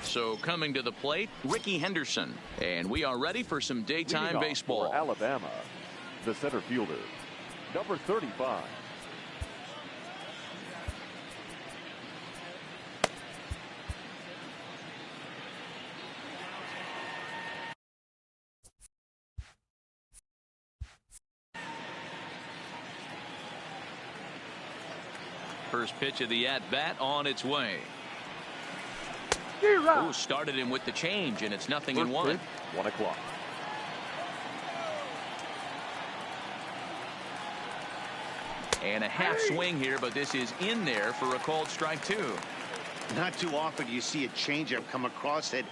So coming to the plate, Ricky Henderson. And we are ready for some daytime baseball. For Alabama, the center fielder, number 35. First pitch of the at-bat on its way. Ooh, started him with the change, and it's 0-1. 1 o'clock. And a half swing here, but this is in there for a called strike 2. Not too often you see a changeup come across at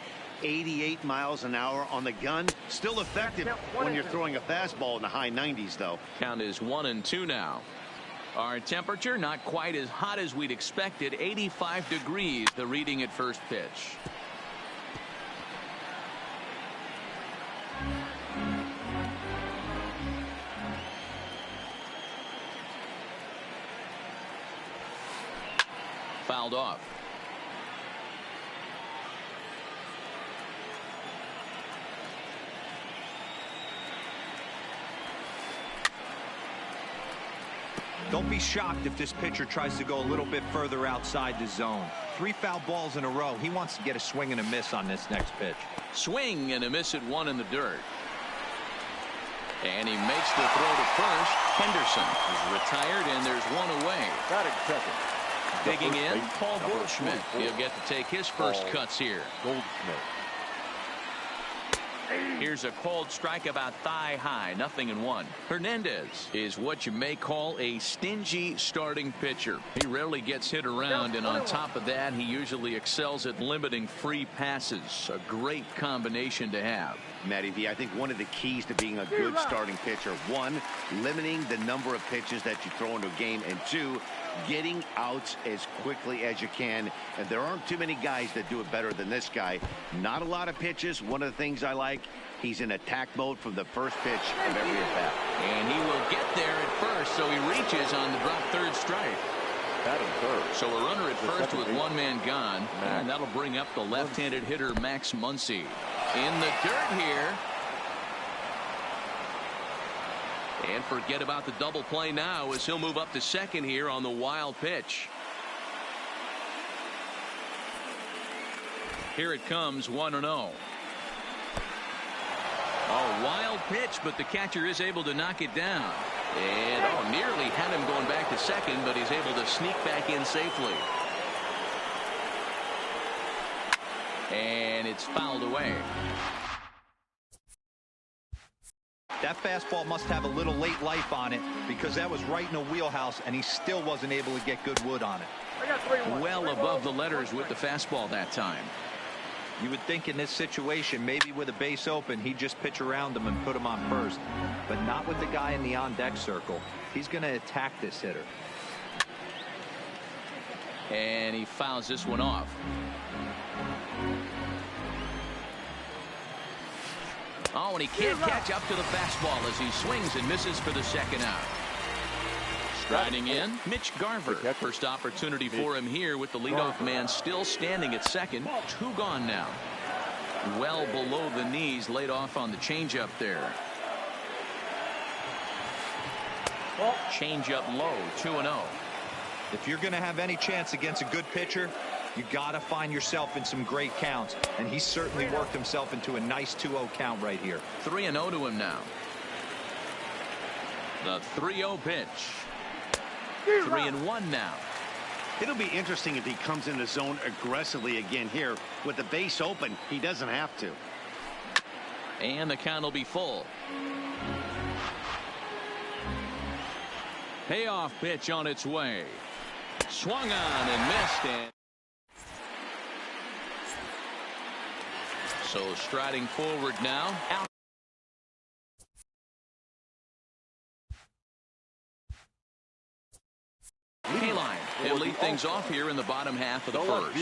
88 miles an hour on the gun. Still effective when you're throwing a fastball in the high 90s, though. Count is 1-2 now. Our temperature not quite as hot as we'd expected. 85 degrees, the reading at first pitch. Fouled off. Don't be shocked if this pitcher tries to go a little bit further outside the zone. 3 foul balls in a row. He wants to get a swing and a miss on this next pitch. Swing and a miss at 1 in the dirt. And he makes the throw to first. Henderson is retired, and there's 1 away. Batting second. Digging in, Paul Goldschmidt. He'll get to take his first cuts here. Goldschmidt. Here's a called strike about thigh high. 0-1. Hernandez is what you may call a stingy starting pitcher. He rarely gets hit around, and on top of that, he usually excels at limiting free passes. A great combination to have. Matty V, I think one of the keys to being a good starting pitcher, 1, limiting the number of pitches that you throw into a game, and 2, getting outs as quickly as you can. And there aren't too many guys that do it better than this guy. Not a lot of pitches. One of the things I like, he's in attack mode from the first pitch of every at-bat. And he will get there at first, so he reaches on the drop third strike. Batting third. So a runner at first with 1 man gone, and that'll bring up the left-handed hitter Max Muncy. In the dirt here. And forget about the double play now as he'll move up to second here on the wild pitch. Here it comes, 1-0. A wild pitch, but the catcher is able to knock it down. And nearly had him going back to second, but he's able to sneak back in safely. And it's fouled away. That fastball must have a little late life on it, because that was right in the wheelhouse, and he still wasn't able to get good wood on it. Well above the letters with the fastball that time. You would think in this situation, maybe with a base open, he'd just pitch around him and put him on first. But not with the guy in the on-deck circle. He's going to attack this hitter. And he fouls this one off. Oh, and he can't catch up to the fastball as he swings and misses for the second out. Striding in, Mitch Garver. First opportunity for him here with the leadoff man still standing at second. 2 gone now. Well below the knees, laid off on the changeup there. Changeup low, 2-0. If you're going to have any chance against a good pitcher, you got to find yourself in some great counts, and he certainly worked himself into a nice 2-0 count right here. 3-0 to him now. The 3-0 pitch. 3-1 now. It'll be interesting if he comes in the zone aggressively again here. With the base open, he doesn't have to. And the count will be full. Payoff pitch on its way. Swung on and missed. And so striding forward now. Out. K-line. He'll lead things off here in the bottom half of the first.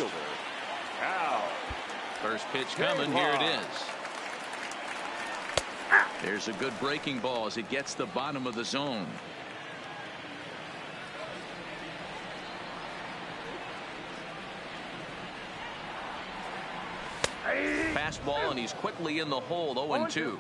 First pitch coming. Here it is. There's a good breaking ball as it gets the bottom of the zone. fastball, and he's quickly in the hole, 0-2.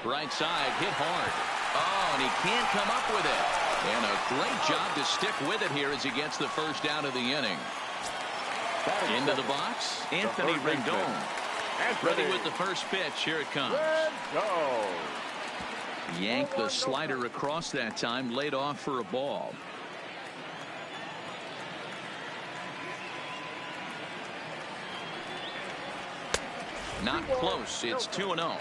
Right side, hit hard. Oh, and he can't come up with it. And a great job to stick with it here as he gets the first out of the inning. Into the box, Anthony Rendon. Ready with the first pitch. Here it comes. Yanked the slider across that time, laid off for a ball. Not close. It's 2-0.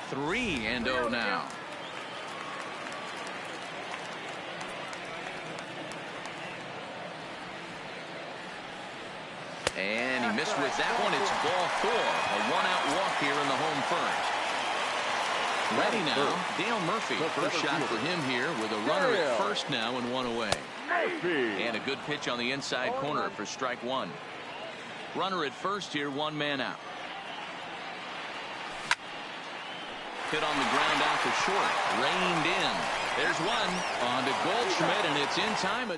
Three and 0 now. And he missed with that one. It's ball 4. A one-out walk here in the home first. Ready now, Dale Murphy. First shot for him here with a runner at first now and 1 away. And a good pitch on the inside corner for strike 1. Runner at first here, 1 man out. Hit on the ground out to short. Reined in. There's one. On to Goldschmidt, and it's in time.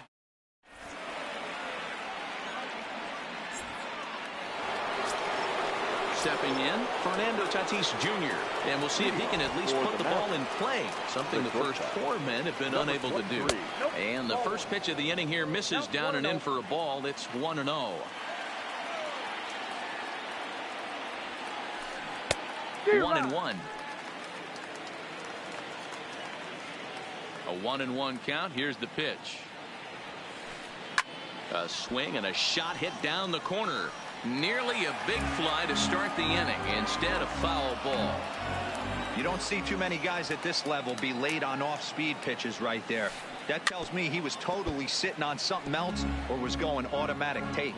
Stepping in, Fernando Tatis Jr. And we'll see if he can at least put the ball in play. Something the first 4 men have been unable to do. And the first pitch of the inning here misses down and in for a ball. It's 1-0. One and one. A 1-1 count. Here's the pitch. A swing and a shot hit down the corner. Nearly a big fly to start the inning. Instead, a foul ball. You don't see too many guys at this level be late on off-speed pitches right there. That tells me he was totally sitting on something else or was going automatic take.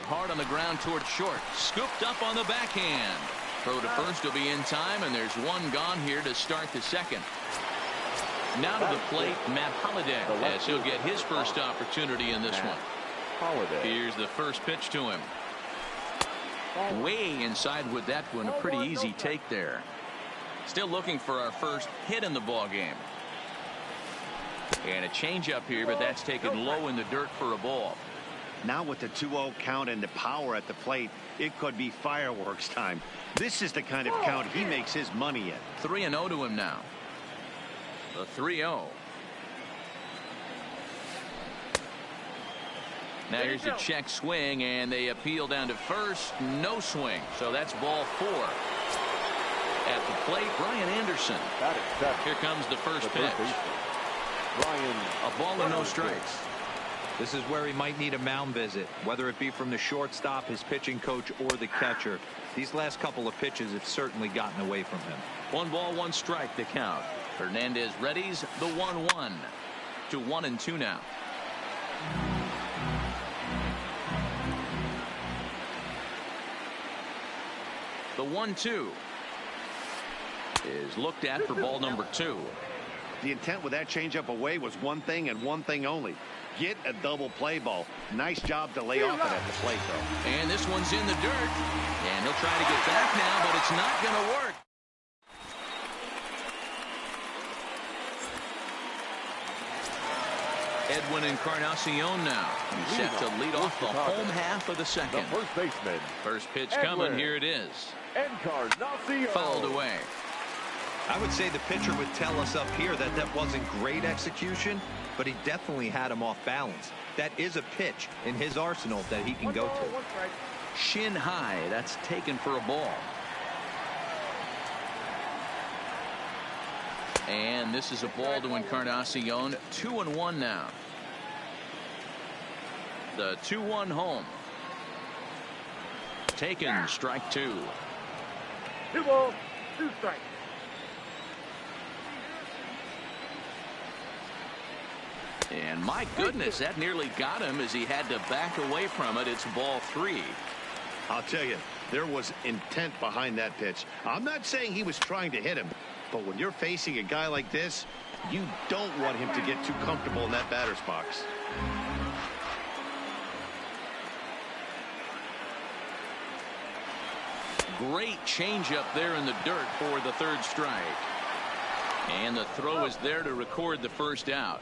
Hard on the ground toward short. Scooped up on the backhand. Throw to first will be in time, and there's one gone here to start the second. Now to the plate, Matt Holliday, as he'll get his first opportunity in this one. Here's the first pitch to him. Way inside with that one. A pretty easy take there. Still looking for our first hit in the ball game. And a changeup here, but that's taken low in the dirt for a ball. Now with the 2-0 count and the power at the plate, it could be fireworks time. This is the kind of count he makes his money in. 3-0 to him now. The 3-0. Now here's a check swing, and they appeal down to first. No swing. So that's ball 4. At the plate, Brian Anderson. Here comes the first pitch. A ball and no strikes. This is where he might need a mound visit, whether it be from the shortstop, his pitching coach, or the catcher. These last couple of pitches have certainly gotten away from him. 1 ball, 1 strike to count. Hernandez readies the 1-1 to 1-2 now. The 1-2 is looked at for ball number 2. The intent with that changeup away was one thing and one thing only. Get a double play ball. Nice job to lay off it at the plate, though. And this one's in the dirt. And he'll try to get back now, but it's not going to work. Edwin Encarnacion now. He's set to lead off the home half of the second. The first baseman. First pitch coming. Here it is. Encarnacion. Fouled away. I would say the pitcher would tell us up here that that wasn't great execution, but he definitely had him off balance. That is a pitch in his arsenal that he can go to. Shin high. That's taken for a ball. And this is a ball to Encarnacion. 2-1 now. The 2-1 home. Taken, strike 2. 2 balls, 2 strikes. And my goodness, that nearly got him as he had to back away from it. It's ball 3. I'll tell you, there was intent behind that pitch. I'm not saying he was trying to hit him, but when you're facing a guy like this, you don't want him to get too comfortable in that batter's box. Great changeup there in the dirt for the third strike. And the throw is there to record the first out.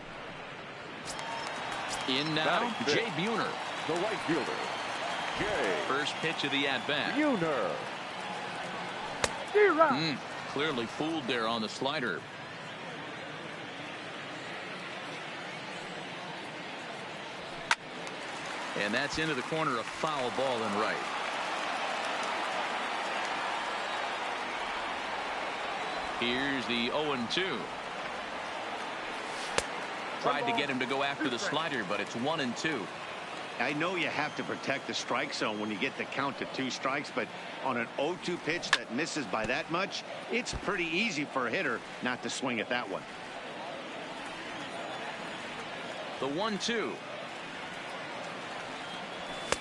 In now, Jay Buhner. The right fielder, Jay. First pitch of the at-bat. Buhner. Clearly fooled there on the slider. And that's into the corner, a foul ball and right. Here's the 0-2. Tried to get him to go after the slider, but it's 1-2. I know you have to protect the strike zone when you get the count to 2 strikes, but on an 0-2 pitch that misses by that much, it's pretty easy for a hitter not to swing at that one. The 1-2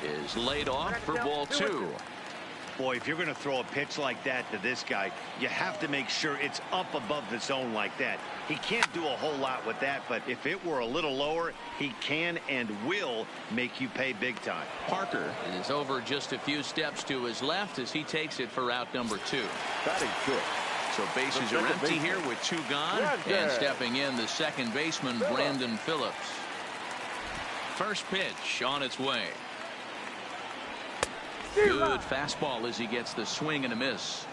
is laid off for ball 2. Boy, if you're going to throw a pitch like that to this guy, you have to make sure it's up above the zone like that. He can't do a whole lot with that, but if it were a little lower, he can and will make you pay big time. Parker is over just a few steps to his left as he takes it for out number 2. Batting 6. So bases are empty here with 2 gone. And stepping in, the second baseman, Brandon Phillips. First pitch on its way. Good fastball as he gets the swing and a miss.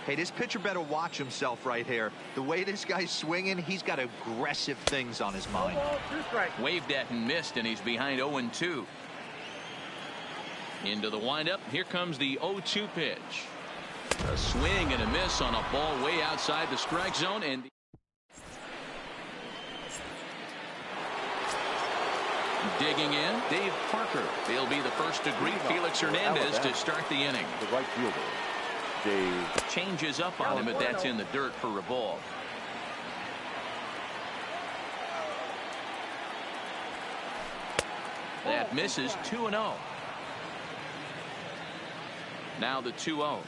Hey, this pitcher better watch himself right here. The way this guy's swinging, he's got aggressive things on his mind. Waved at and missed, and he's behind 0-2. Into the windup. Here comes the 0-2 pitch. A swing and a miss on a ball way outside the strike zone. And digging in, Dave Parker. He'll be the first to greet Felix Hernandez to start the inning. The right fielder, Dave. Changes up on him, but that's in the dirt for a ball. That misses. 2-0. Now the 2-0.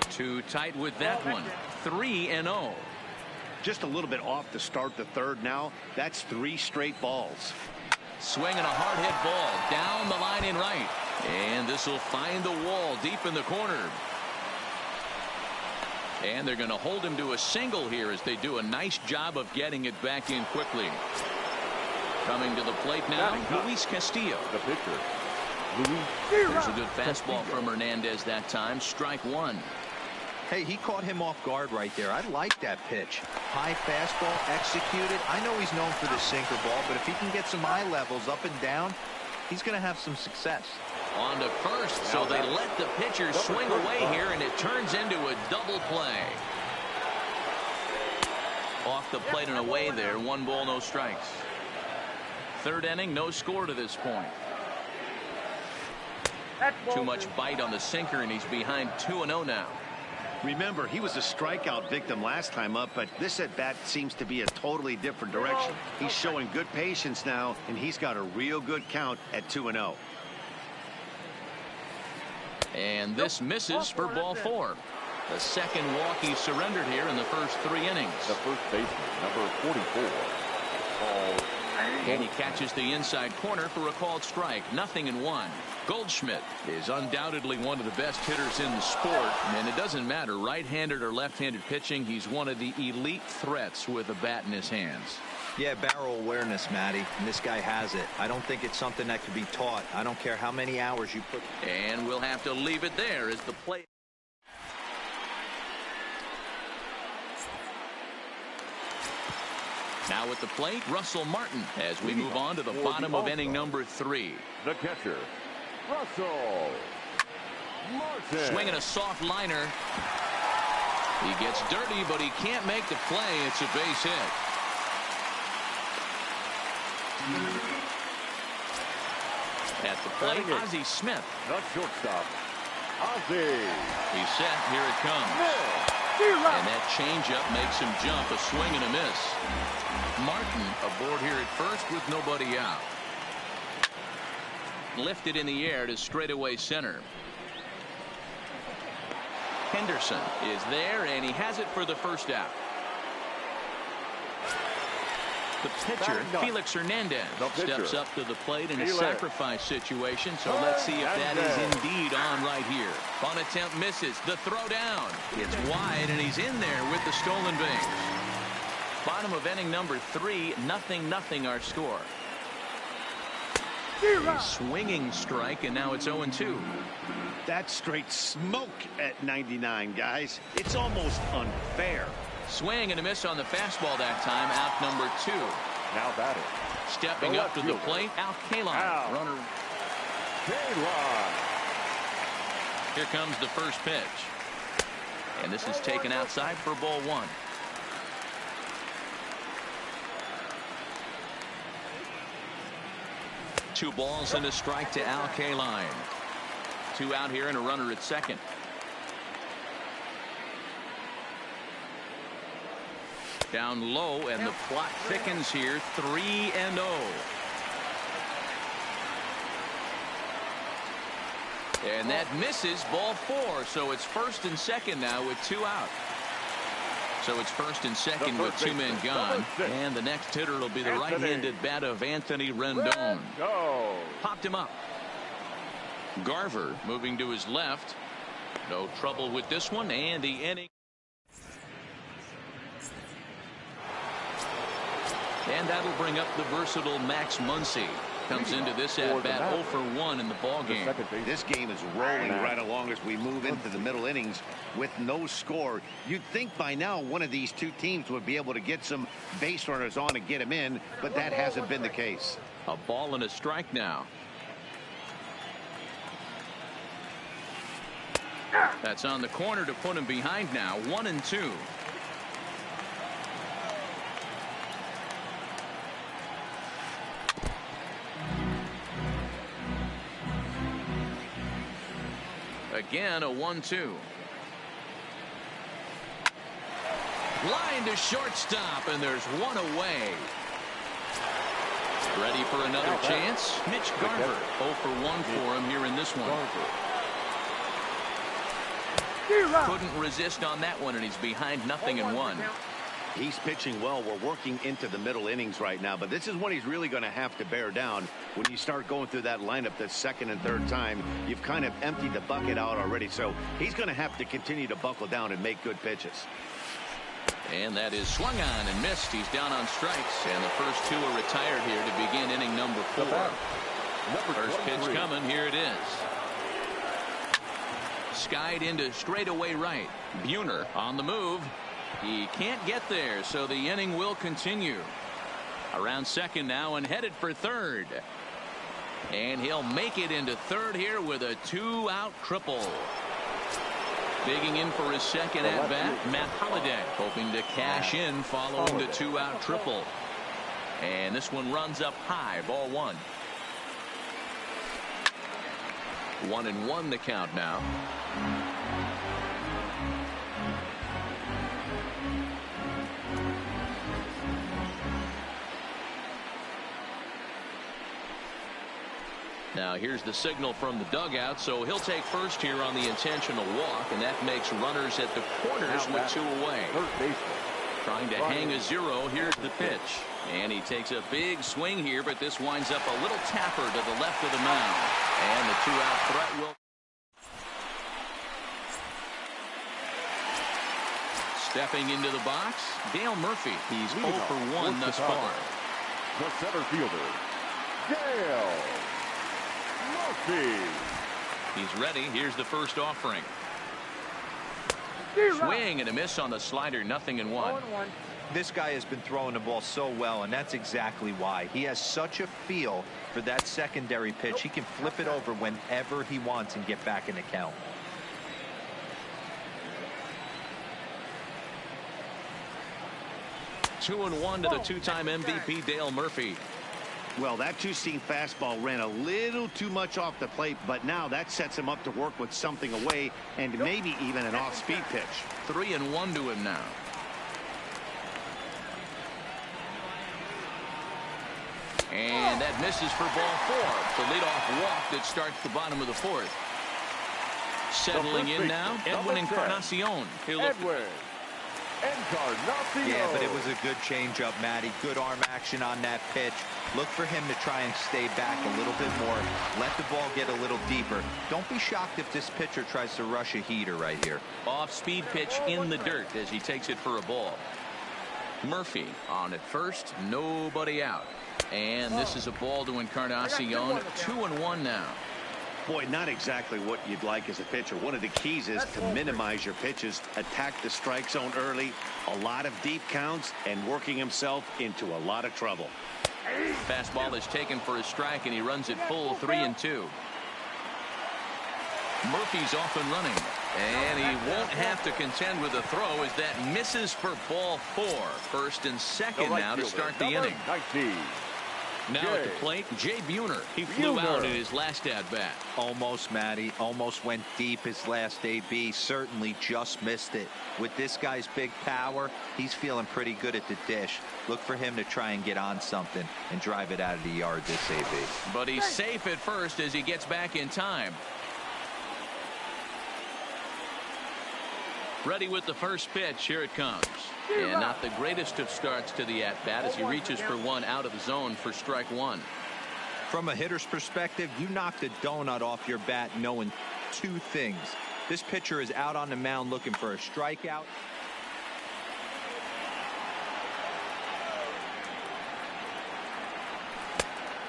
Too tight with that one. 3-0. Just a little bit off to start the third now. That's 3 straight balls. Swinging a hard hit ball down the line in right. And this will find the wall deep in the corner. And they're going to hold him to a single here as they do a nice job of getting it back in quickly. Coming to the plate now, Luis Castillo. The pitcher, Luis. There's a good fastball from Hernandez that time. Strike 1. Hey, he caught him off guard right there. I like that pitch. High fastball executed. I know he's known for the sinker ball, but if he can get some eye levels up and down, he's going to have some success. On to first, so they let the pitcher swing away here, and it turns into a double play. Off the plate and away there. 1 ball, no strikes. Third inning, no score to this point. Too much bite on the sinker, and he's behind 2-0 now. Remember, he was a strikeout victim last time up, but this at-bat seems to be a totally different direction. He's showing good patience now, and he's got a real good count at 2-0. And this misses for ball 4. The second walk he surrendered here in the first 3 innings. The first baseman, number 44, called. And he catches the inside corner for a called strike. 0-1. Goldschmidt is undoubtedly one of the best hitters in the sport, and it doesn't matter right-handed or left-handed pitching. He's one of the elite threats with a bat in his hands. Yeah, barrel awareness, Matty, and this guy has it. I don't think it's something that could be taught. I don't care how many hours you put. And we'll have to leave it there as the play. Now at the plate, Russell Martin, as we move on to the bottom of inning number 3. The catcher, Russell Martin. Swinging a soft liner. He gets dirty, but he can't make the play. It's a base hit. At the plate, Ozzie Smith. The shortstop, Ozzie. He's set. Here it comes. And that changeup makes him jump. A swing and a miss. Martin aboard here at first with nobody out. Lifted in the air to straightaway center. Henderson is there, and he has it for the first out. The pitcher, Felix Hernandez, steps up to the plate in a sacrifice situation. So let's see if that is indeed on right here. On attempt misses. The throw down. It's wide, and he's in there with the stolen base. Bottom of inning number 3, 0-0 our score. A swinging strike, and now it's 0-2. That's straight smoke at 99, guys. It's almost unfair. Swing and a miss on the fastball that time. Out number 2. Now batting. Stepping up to the plate, Al Kaline. Runner. Kaline. Here comes the first pitch. And this is taken outside for ball 1. Two balls and a strike to Al Kaline. 2 out here and a runner at second. Down low, and the plot thickens here. 3-0. And that misses, ball 4. So it's first and second now with 2 out. So it's first and second with 2 men gone. And the next hitter will be the right-handed bat of Anthony Rendon. Popped him up. Garver moving to his left. No trouble with this one, and the inning. And that'll bring up the versatile Max Muncy. Comes into this at-bat 0 for 1 in the ballgame. This game is rolling right along as we move into the middle innings with no score. You'd think by now one of these two teams would be able to get some base runners on and get them in, but that hasn't been the case. A ball and a strike now. That's on the corner to put him behind now. 1-2. Again, a 1-2. Line to shortstop, and there's one away. Ready for another chance? Mitch Garver. 0 for 1 for him here in this one. Couldn't resist on that one, and he's behind 0-1. He's pitching well. We're working into the middle innings right now, but this is when he's really going to have to bear down. When you start going through that lineup the second and third time, you've kind of emptied the bucket out already, so he's going to have to continue to buckle down and make good pitches. And that is swung on and missed. He's down on strikes, and the first 2 are retired here to begin inning number 4. First pitch coming. Here it is. Skied into straightaway right. Buhner on the move. He can't get there, so the inning will continue. Around second now and headed for third. And he'll make it into third here with a 2-out triple. Digging in for his second at-bat, Matt Holliday, hoping to cash in following the 2-out triple. And this one runs up high, ball 1. 1-1 the count now. Now here's the signal from the dugout, so he'll take first here on the intentional walk, and that makes runners at the corners with 2 away. Trying to hang a 0. Here's the pitch, and he takes a big swing here, but this winds up a little tapper to the left of the mound, and the 2-out threat will. Stepping into the box, Dale Murphy. He's 0 for 1 thus far. The center fielder, Dale Murphy. He's ready. Here's the first offering. Swing and a miss on the slider. 0-1. This guy has been throwing the ball so well, and that's exactly why. He has such a feel for that secondary pitch. He can flip it over whenever he wants and get back in the count. Two and 1 to the 2-time MVP Dale Murphy. Well, that 2-seam fastball ran a little too much off the plate, but now that sets him up to work with something away and maybe even an off-speed pitch. 3-1 to him now. And that misses for ball 4. The leadoff walk that starts the bottom of the 4th. Settling in now, Edwin Encarnacion. Yeah, but it was a good changeup, Matty. Good arm action on that pitch. Look for him to try and stay back a little bit more. Let the ball get a little deeper. Don't be shocked if this pitcher tries to rush a heater right here. Off-speed pitch in the dirt as he takes it for a ball. Murphy on at first, nobody out. And this is a ball to Encarnacion. 2-1 now. Boy, not exactly what you'd like as a pitcher. One of the keys is to minimize your pitches, attack the strike zone early, a lot of deep counts, and working himself into a lot of trouble. Fastball is taken for a strike, and he runs it full 3-2. Murphy's off and running, and he won't have to contend with a throw as that misses for ball 4. First and second now to start the inning. 19. Now at the plate, Jay Buhner. He flew out in his last at-bat. Almost, Matty. Almost went deep his last AB. Certainly just missed it. With this guy's big power, he's feeling pretty good at the dish. Look for him to try and get on something and drive it out of the yard this AB. But he's safe at first as he gets back in time. Ready with the first pitch. Here it comes. And not the greatest of starts to the at-bat as he reaches for one out of the zone for strike 1. From a hitter's perspective, you knocked a donut off your bat knowing two things. This pitcher is out on the mound looking for a strikeout.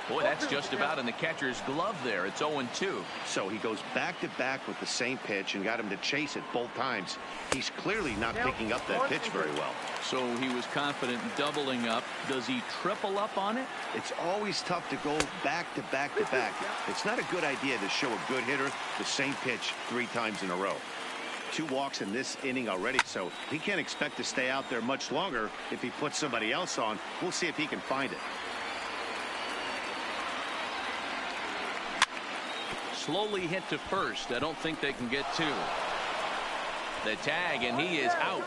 Boy, that's just about in the catcher's glove there. It's 0-2. So he goes back-to-back with the same pitch and got him to chase it both times. He's clearly not picking up that pitch very well. So he was confident doubling up. Does he triple up on it? It's always tough to go back-to-back-to-back. It's not a good idea to show a good hitter the same pitch 3 times in a row. 2 walks in this inning already, so he can't expect to stay out there much longer if he puts somebody else on. We'll see if he can find it. Slowly hit to first. I don't think they can get 2. The tag, and he is out.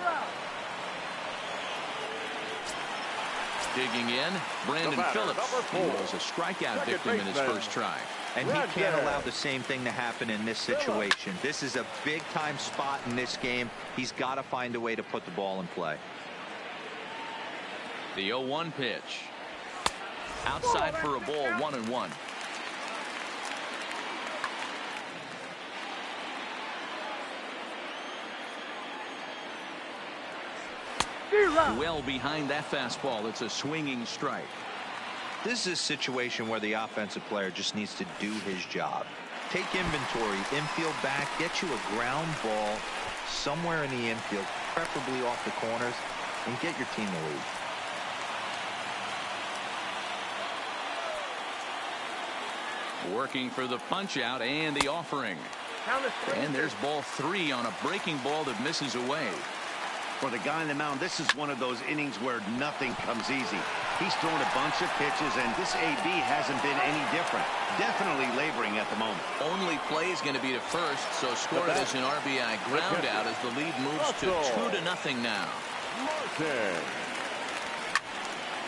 Digging in, Brandon Phillips. He was a strikeout victim in his first try. And he can't allow the same thing to happen in this situation. This is a big-time spot in this game. He's got to find a way to put the ball in play. The 0-1 pitch. Outside for a ball, 1-1. Well behind that fastball. It's a swinging strike. This is a situation where the offensive player just needs to do his job. Take inventory, infield back, get you a ground ball somewhere in the infield, preferably off the corners, and get your team the lead. Working for the punch out and the offering. And there's ball 3 on a breaking ball that misses away. For the guy on the mound, this is one of those innings where nothing comes easy. He's thrown a bunch of pitches, and this AB hasn't been any different. Definitely laboring at the moment. Only play is going to be to first, so score it as an RBI ground out as the lead moves to 2-0 now.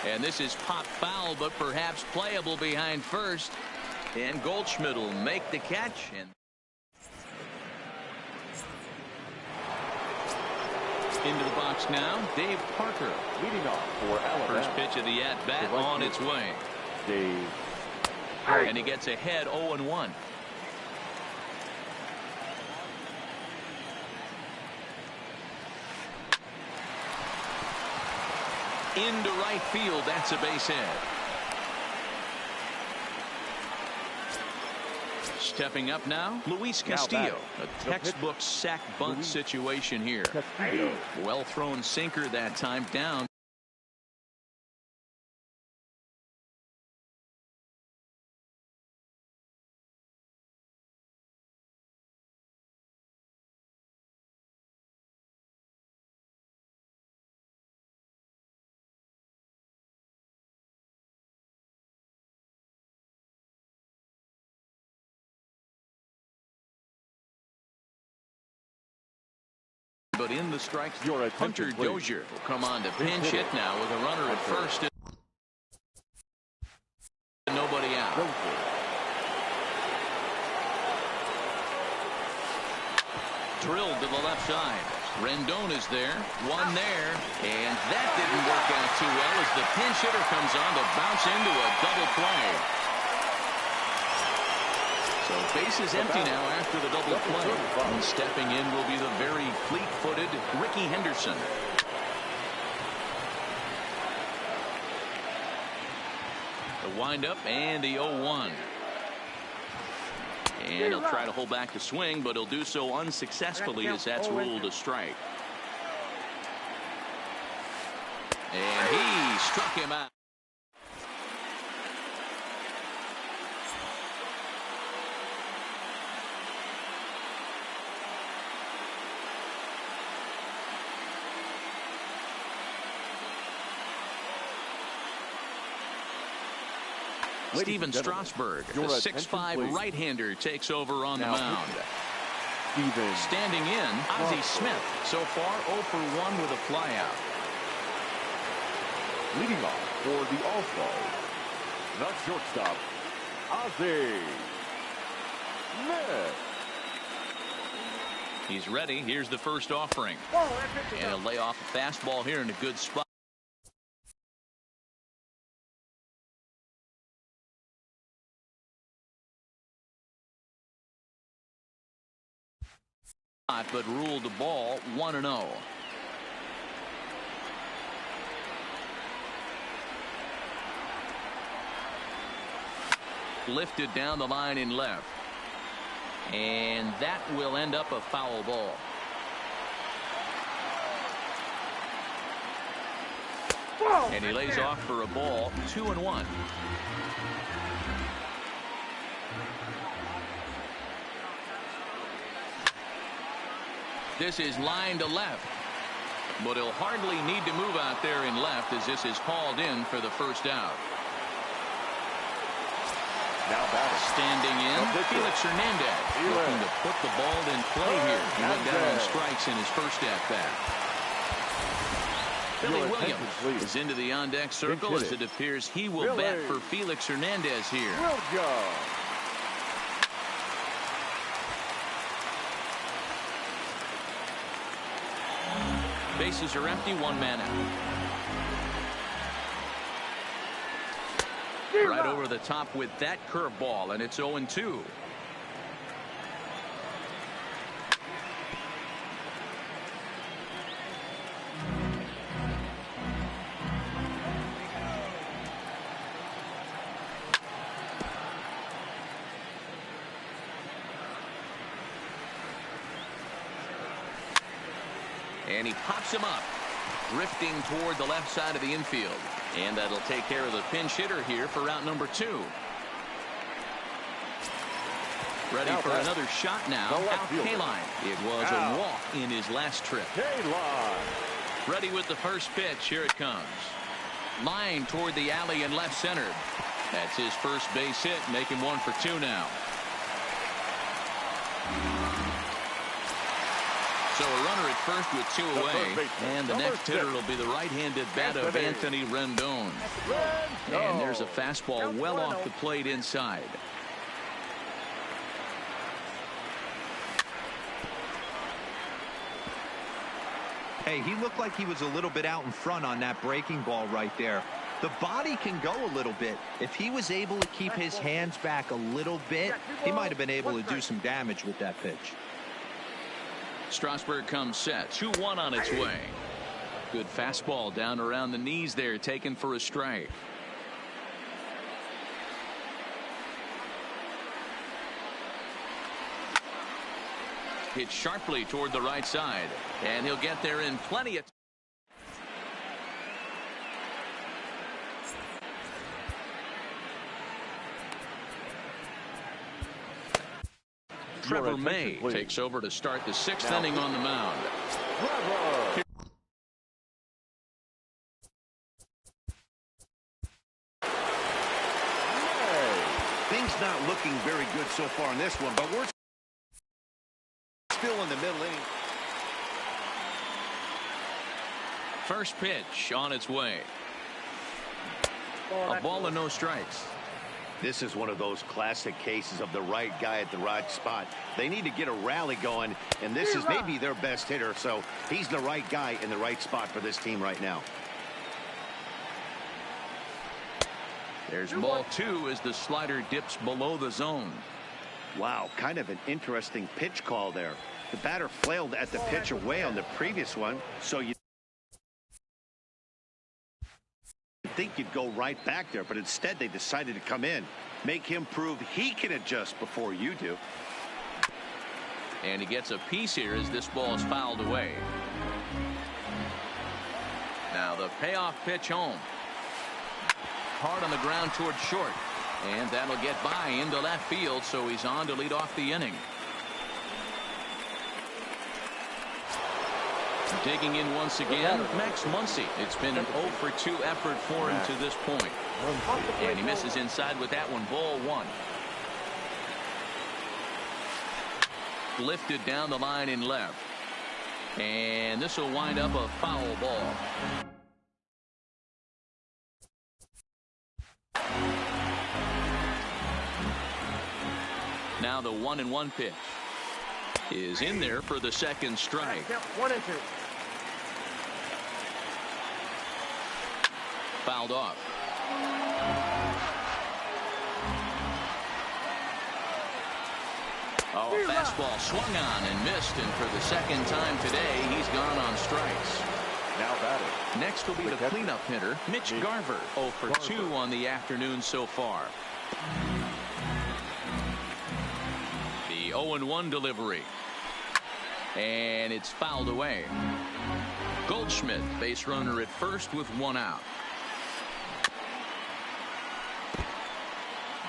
And this is pop foul, but perhaps playable behind first. And Goldschmidt will make the catch. And into the box now, Dave Parker. Leading off for Alabama. First pitch of the at-bat on its way. Dave. And he gets ahead 0-1. Into right field, that's a base hit. Stepping up now, Luis Castillo. A textbook sack bunt situation here. Well thrown sinker that time down. But in the strikes, Hunter Dozier will come on to pinch hit now with a runner at first. And nobody out. Drilled to the left side. Rendon is there. One there. And that didn't work out too well as the pinch hitter comes on to bounce into a double play. So bases empty now after the double play. And stepping in will be the very fleet-footed Ricky Henderson. The windup and the 0-1. And he'll try to hold back the swing, but he'll do so unsuccessfully as that's ruled a strike. And he struck him out. Steven Strasburg, the 6'5" right-hander, takes over on the mound. Standing in, Ozzie Smith, so far 0 for 1 with a flyout. Leading off for the All-Stars, the shortstop, Ozzie Smith. He's ready. Here's the first offering. And he'll lay off a fastball here in a good spot. But ruled the ball 1-0. Lifted down the line in left. And that will end up a foul ball. And he lays off for a ball, 2-1. This is line to left. But he'll hardly need to move out there in left as this is called in for the first out. Now batting. Standing in, Felix Hernandez looking to put the ball in play here. He went down on strikes in his first at-bat. Billy Williams is into the on-deck circle as it appears he will bat for Felix Hernandez here. Bases are empty, one man out. Right over the top with that curveball, and it's 0-2. And he pops him up, drifting toward the left side of the infield. And that'll take care of the pinch hitter here for route number 2. Ready for another shot now. Out K-line. It was a walk in his last trip. Ready with the first pitch. Here it comes. Line toward the alley in left center. That's his first base hit. Make him 1 for 2 now. So a runner at first with 2 away. And the next hitter will be the right-handed bat of Anthony Rendon. And there's a fastball well off the plate inside. Hey, he looked like he was a little bit out in front on that breaking ball right there. The body can go a little bit. If he was able to keep his hands back a little bit, he might have been able to do some damage with that pitch. Strasburg comes set. 2-1 on its way. Good fastball down around the knees there, taken for a strike. Hit sharply toward the right side. And he'll get there in plenty of time. Trevor May takes over to start the 6th inning on the mound. Things not looking very good so far in this one, but we're still in the middle inning. First pitch on its way. A ball and no strikes. This is one of those classic cases of the right guy at the right spot. They need to get a rally going, and this is maybe their best hitter, so he's the right guy in the right spot for this team right now. There's ball 2 as the slider dips below the zone. Wow, kind of an interesting pitch call there. The batter flailed at the pitch away on the previous one, so you think you'd go right back there, but instead they decided to come in, make him prove he can adjust before you do. And he gets a piece here as this ball is fouled away. Now the payoff pitch home. Hard on the ground towards short, and that'll get by into left field, so he's on to lead off the inning. Digging in once again, Max Muncy. It's been an 0 for 2 effort for him to this point. And he misses inside with that one, ball 1. Lifted down the line in left. And this will wind up a foul ball. Now the 1-1 pitch is in there for the second strike. 1-2. Fouled off. Oh, a fastball swung on and missed, and for the second time today, he's gone on strikes. Now batting. Next will be the cleanup hitter, Mitch Garver. 0 for 2 on the afternoon so far. The 0-1 delivery. And it's fouled away. Goldschmidt, base runner at first with 1 out.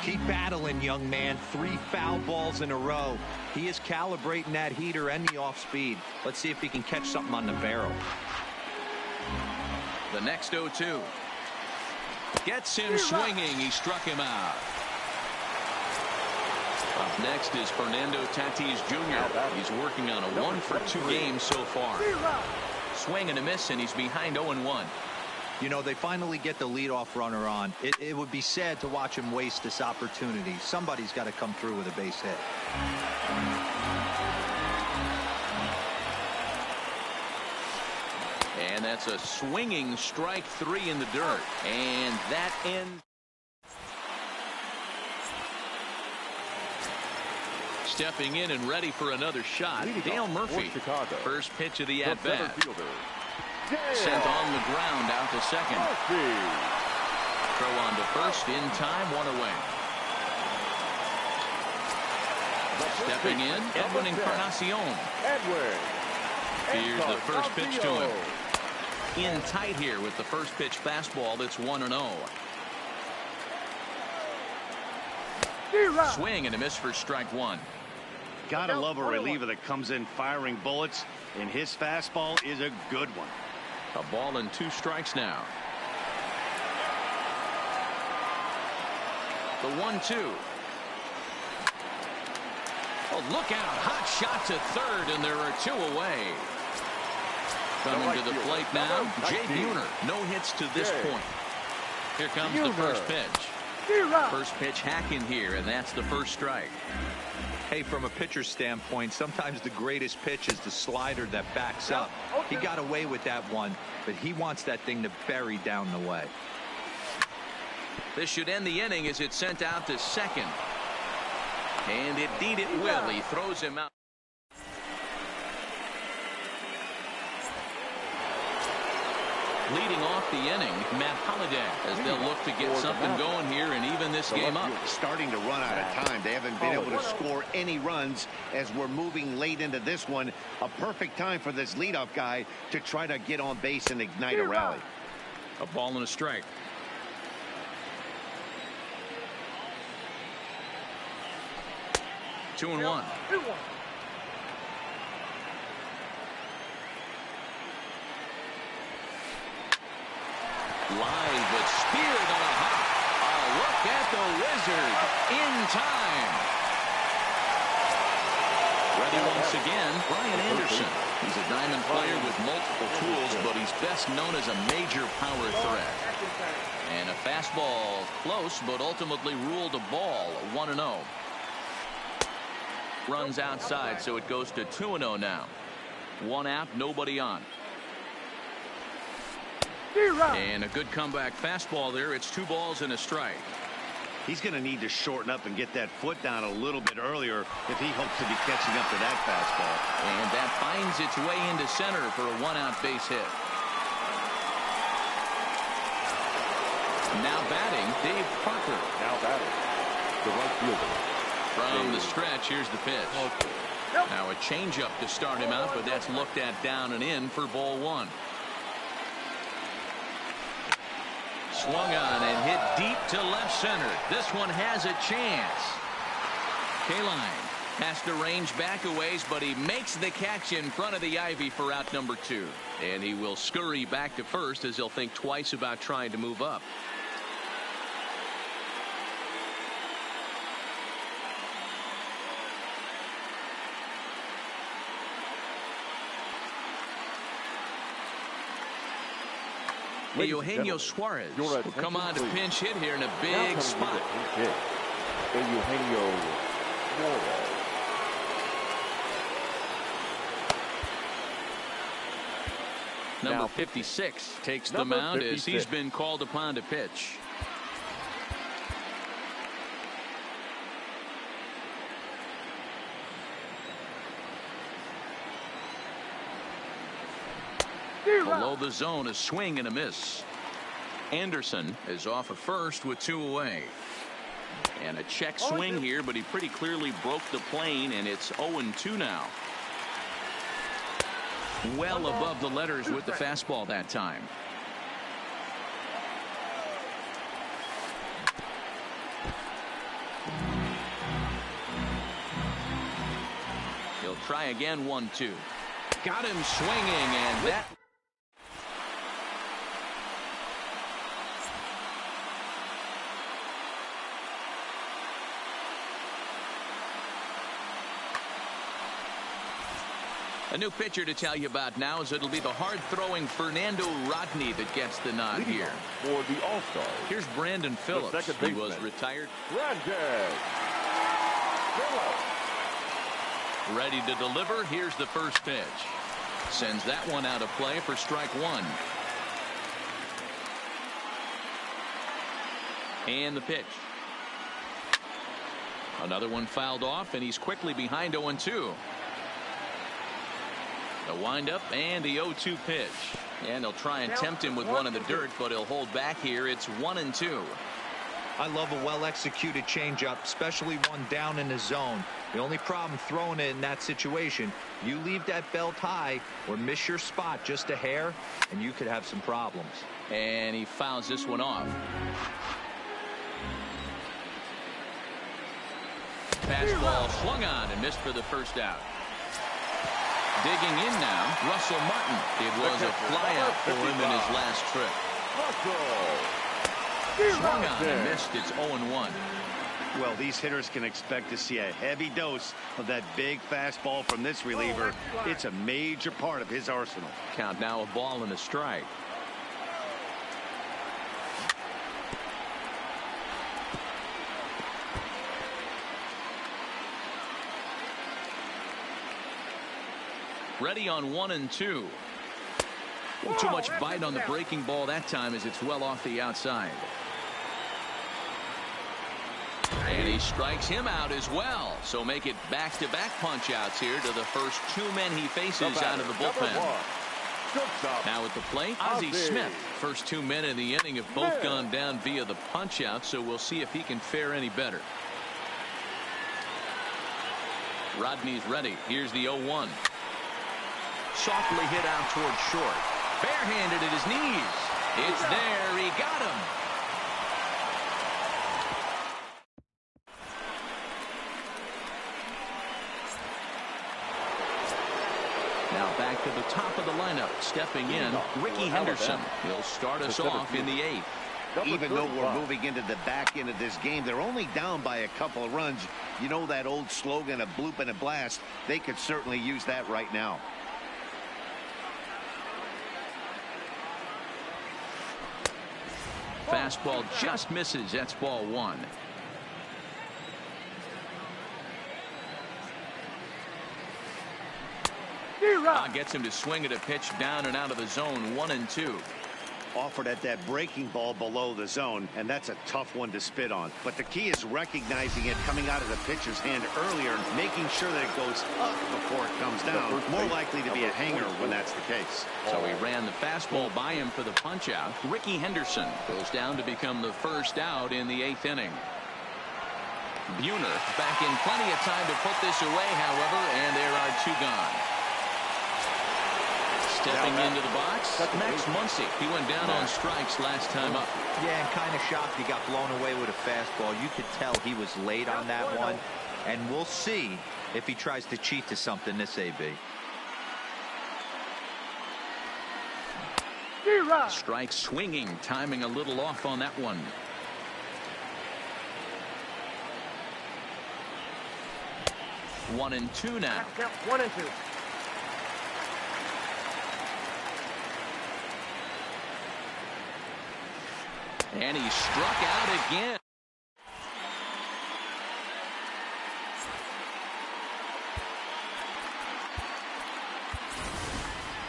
Keep battling, young man. 3 foul balls in a row. He is calibrating that heater and the off speed. Let's see if he can catch something on the barrel. The next 0-2. Gets him swinging. He struck him out. Up next is Fernando Tatis Jr. He's working on a 1 for 2 game so far. Swing and a miss, and he's behind 0-1. You know, they finally get the leadoff runner on. It would be sad to watch him waste this opportunity. Somebody's got to come through with a base hit. And that's a swinging strike 3 in the dirt. And that ends. Stepping in and ready for another shot, Dale Murphy. First pitch of the at-bat. Sent on the ground out to second. Throw on to first in time, 1 away. Stepping in, Edwin Encarnacion. Here's the first pitch to him. In tight here with the first pitch fastball. It's 1-0. Swing and a miss for strike 1. Gotta love a reliever that comes in firing bullets, and his fastball is a good one. A ball and 2 strikes now. The 1-2. Oh, look out. Hot shot to third, and there are 2 away. Coming to the plate now, Jay Buhner. No hits to this point. Here comes the first pitch. First pitch hacking here, and that's the first strike. Hey, from a pitcher's standpoint, sometimes the greatest pitch is the slider that backs up. He got away with that one, but he wants that thing to bury down the way. This should end the inning as it's sent out to second. And indeed it will. He throws him out. Leading off the inning, Matt Holliday, as they'll look to get something going here and even this game up. Starting to run out of time. They haven't been able to score any runs as we're moving late into this one. A perfect time for this leadoff guy to try to get on base and ignite a rally. A ball and a strike. Two and one. Line, but speared on a hop. Oh, look at the Wizard in time. Ready once again, Brian Anderson. He's a diamond player with multiple tools, but he's best known as a major power threat. And a fastball close, but ultimately ruled a ball, 1-0. Runs outside, so it goes to 2-0 now. One out, nobody on. And a good comeback fastball there. It's 2 balls and a strike. He's going to need to shorten up and get that foot down a little bit earlier if he hopes to be catching up to that fastball. And that finds its way into center for a 1-out base hit. Now batting, Dave Parker. Now batting, the right fielder. From the stretch, here's the pitch. Now a changeup to start him out, but that's looked at down and in for ball 1. Swung on and hit deep to left center. This one has a chance. Kaline has to range back a ways, but he makes the catch in front of the ivy for out number 2. And he will scurry back to first as he'll think twice about trying to move up. Eugenio Suarez will come on to pinch hit here in a big spot. Eugenio Suarez. Number 56 takes the mound as he's been called upon to pitch. Below the zone, a swing and a miss. Anderson is off of first with 2 away. And a check swing here, but he pretty clearly broke the plane, and it's 0-2 now. Well above the letters with the fastball that time. He'll try again, 1-2. Got him swinging, and that... A new pitcher to tell you about now is it'll be the hard-throwing Fernando Rodney that gets the nod here. For the All-Star. Here's Brandon Phillips. He was retired. Brandon Phillips. Ready to deliver. Here's the first pitch. Sends that one out of play for strike 1. And the pitch. Another one fouled off, and he's quickly behind 0-2. The windup and the 0-2 pitch. And they'll try and tempt him with one in the dirt, but he'll hold back here. It's 1-2. I love a well-executed changeup, especially one down in the zone. The only problem throwing it in that situation, you leave that belt high or miss your spot just a hair, and you could have some problems. And he fouls this one off. Fastball swung on and missed for the first out. Digging in now, Russell Martin. It was a flyout for him in his last trip. Swung on and missed. It's 0-1. Well, these hitters can expect to see a heavy dose of that big fastball from this reliever. It's a major part of his arsenal. Count now, a ball and a strike. Ready on 1-2. Too much bite on the breaking ball that time as it's well off the outside. And he strikes him out as well. So make it back-to-back punch-outs here to the first 2 men he faces out of the bullpen. Now at the plate, Ozzie Smith. First 2 men in the inning have both gone down via the punch-out, so we'll see if he can fare any better. Rodney's ready. Here's the 0-1. Softly hit out toward short. Barehanded at his knees. It's there. He got him. Now back to the top of the lineup. Stepping in, Ricky Henderson. He'll start us off in the 8th. Even though we're moving into the back end of this game, they're only down by a couple of runs. You know that old slogan, a bloop and a blast. They could certainly use that right now. Fastball just misses. That's ball one. Gets him to swing at a pitch down and out of the zone. 1-2. Offered at that breaking ball below the zone, and that's a tough one to spit on. But the key is recognizing it coming out of the pitcher's hand earlier, making sure that it goes up before it comes down. More likely to be a hanger when that's the case. So he ran the fastball by him for the punch out. Ricky Henderson goes down to become the first out in the 8th inning. Buhner back in plenty of time to put this away, however, and there are 2 gone. Stepping into the box, Max Muncy. He went down on strikes last time up. Yeah, and kind of shocked he got blown away with a fastball. You could tell he was late on that one. And we'll see if he tries to cheat to something this AB. Strike swinging, timing a little off on that one. One and two now. 1-2. And he struck out again.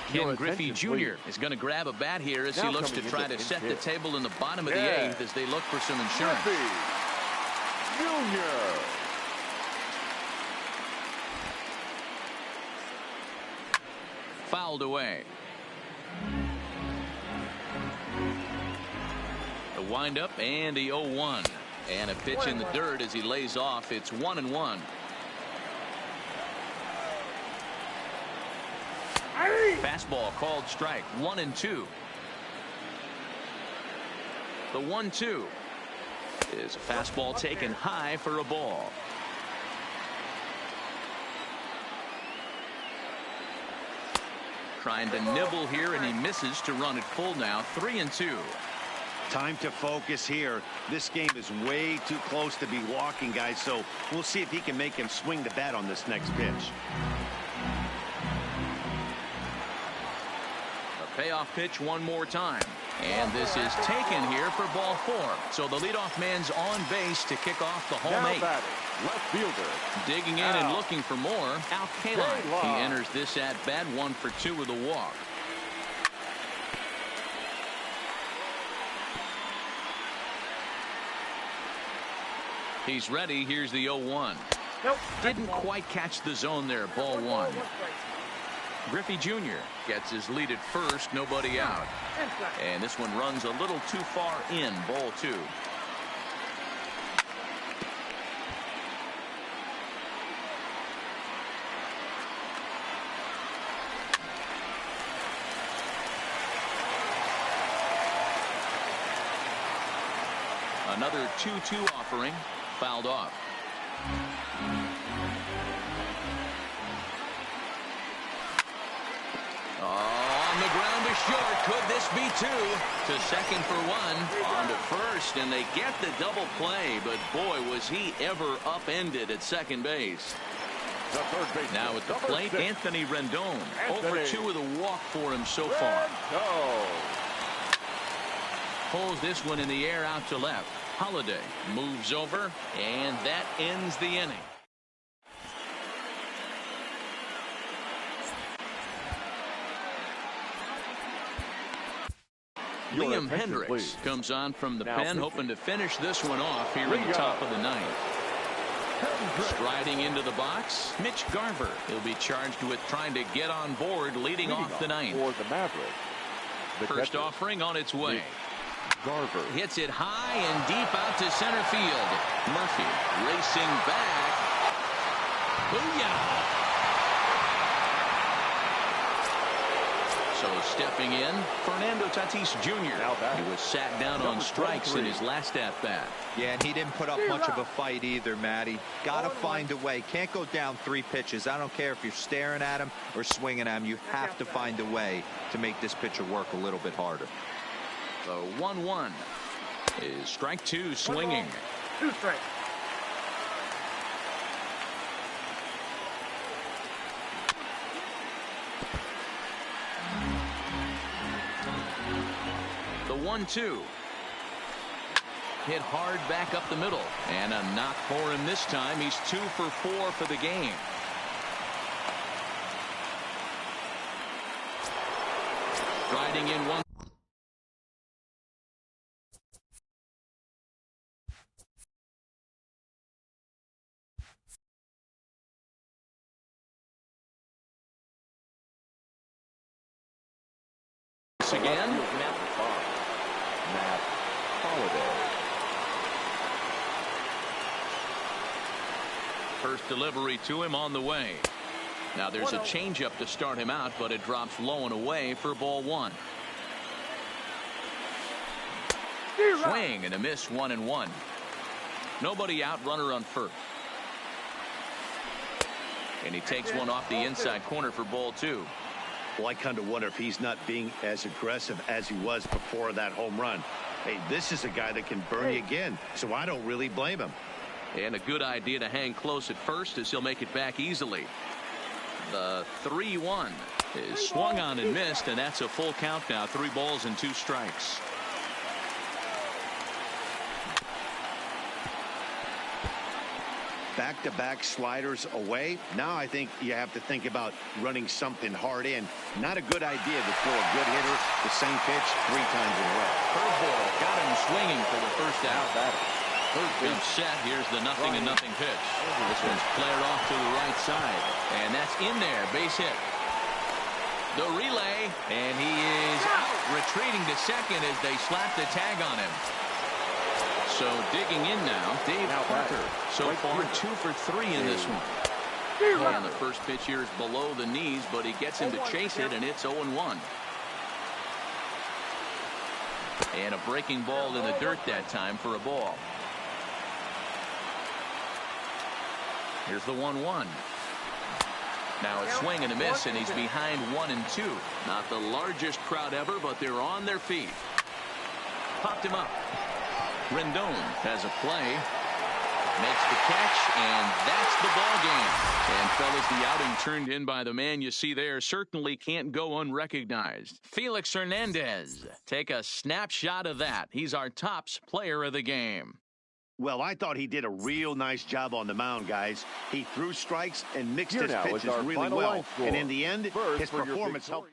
Ken Griffey Jr. is going to grab a bat here as he looks to try to set the table in the bottom of the 8th as they look for some insurance. Jr. Fouled away. The windup and the 0-1. And a pitch in the dirt as he lays off. It's 1-1. Fastball called strike. 1-2. The 1-2 is a fastball taken high for a ball. Trying to nibble here, and he misses to run it full now. 3-2. Time to focus here. This game is way too close to be walking, guys, so we'll see if he can make him swing the bat on this next pitch. A payoff pitch one more time. And this is taken here for ball 4. So the leadoff man's on base to kick off the home 8. Left fielder. Digging in and looking for more. Al Kaline. He enters this at bat 1 for 2 with a walk. He's ready. Here's the 0-1. Didn't quite catch the zone there. Ball 1. Griffey Jr. gets his lead at first. Nobody out. And this one runs a little too far in. Ball 2. Another 2-2 offering. Fouled off. On the ground to short. Could this be 2? To second for 1. On to first, and they get the double play. But boy, was he ever upended at second base. Now at the plate, Anthony Rendon. 0 for 2 with a walk for him so far. Pulls this one in the air out to left. Holiday moves over, and that ends the inning. Liam Hendricks comes on from the pen, hoping to finish this one off here in the top of the 9th. Striding into the box, Mitch Garver. He'll be charged with trying to get on board, leading off the 9th. For the Mavericks. First offering on its way. Garver hits it high and deep out to center field. Murphy racing back. Booyah! So stepping in, Fernando Tatis Jr. He was sat down on strikes in his last at-bat. Yeah, and he didn't put up much of a fight either, Matty. Got to find a way. Can't go down 3 pitches. I don't care if you're staring at him or swinging at him. You have to find a way to make this pitcher work a little bit harder. So 1-1. is strike two swinging. 2 strikes. The 1-2. Hit hard back up the middle. And a knock for him this time. He's 2 for 4 for the game. Riding in one. Again. Matt Holliday. First delivery to him on the way. Now there's a changeup to start him out, but it drops low and away for ball 1. Swing and a miss, 1-1. Nobody out, runner on first. And he takes one off the inside corner for ball 2. Well, I kind of wonder if he's not being as aggressive as he was before that home run. Hey, this is a guy that can burn you again, so I don't really blame him. And a good idea to hang close at first as he'll make it back easily. The 3-1 is swung on and missed, and that's a full count now. 3 balls and 2 strikes. Back-to-back sliders away. Now I think you have to think about running something hard in. Not a good idea to throw a good hitter the same pitch 3 times in a row. Curveball got him swinging for the first out. First jump set. Here's the 0-0 pitch. This one's flared off to the right side, and that's in there. Base hit. The relay, and he is out, retreating to second as they slap the tag on him. So digging in now, Dave Parker. So far 2 for 3 in this one. And the first pitch here is below the knees, but he gets him to chase it, and it's 0-1. And a breaking ball in the dirt that time for a ball. Here's the 1-1. Now a swing and a miss, and he's behind 1-2. Not the largest crowd ever, but they're on their feet. Popped him up. Rendon has a play, makes the catch, and that's the ball game. And fellas, the outing turned in by the man you see there certainly can't go unrecognized. Felix Hernandez. Take a snapshot of that. He's our tops player of the game. Well, I thought he did a real nice job on the mound, guys. He threw strikes and mixed his pitches really well. And in the end, his performance helped.